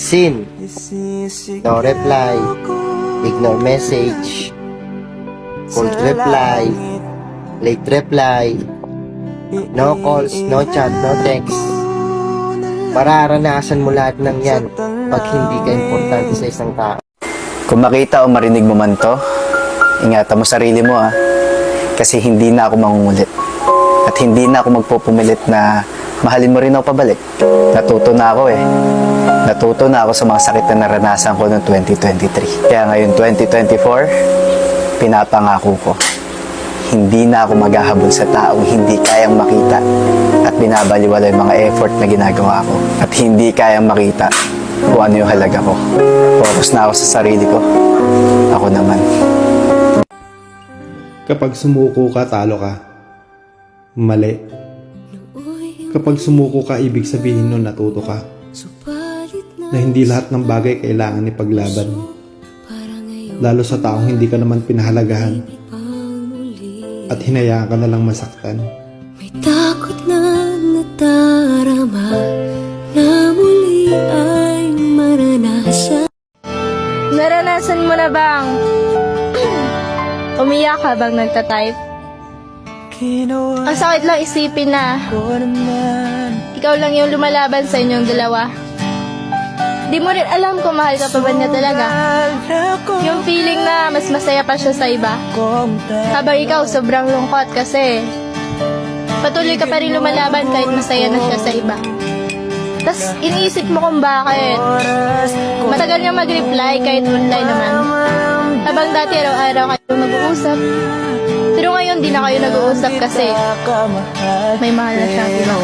Sin, no reply, ignore message, cold reply, late reply, no calls, no chat, no text. Mararanasan mo lahat ng yan pag hindi ka importante sa isang tao. Kung makita o marinig mo man to, ingatan mo sarili mo kasi hindi na ako mangungulit. At hindi na ako magpupumilit na mahalin mo rin ako pabalik. Natuto na ako Natuto na ako sa mga sakit na naranasan ko noong 2023. Kaya ngayon 2024, pinapangako ko. Hindi na ako maghahabol sa taong hindi kayang makita at binabaliwala yung mga effort na ginagawa ko. At hindi kayang makita kung ano yung halaga ko. Focus na ako sa sarili ko. Ako naman. Kapag sumuko ka, talo ka. Mali. Kapag sumuko ka, ibig sabihin nun natuto ka. Na hindi lahat ng bagay kailangan ipaglaban. Lalo sa taong hindi ka naman pinahalagahan. At hinayaan ka na lang masaktan. May takot na natarama na muli ay maranasan. Naranasan mo na bang umiyak habang nagtatype? Ang sakit lang isipin na ikaw lang yung lumalaban sa inyong dalawa. Di mo rin alam kung mahal ka pa ba niya talaga. Yung feeling na mas masaya pa siya sa iba. Habang ikaw sobrang lungkot kasi patuloy ka pa rin lumalaban kahit masaya na siya sa iba. Tas iniisip mo kung bakit matagal niya mag-reply kahit online naman. Habang dati araw-araw kayo nag-uusap. Pero ngayon di na kayo nag-uusap kasi may mahal na siyang iba.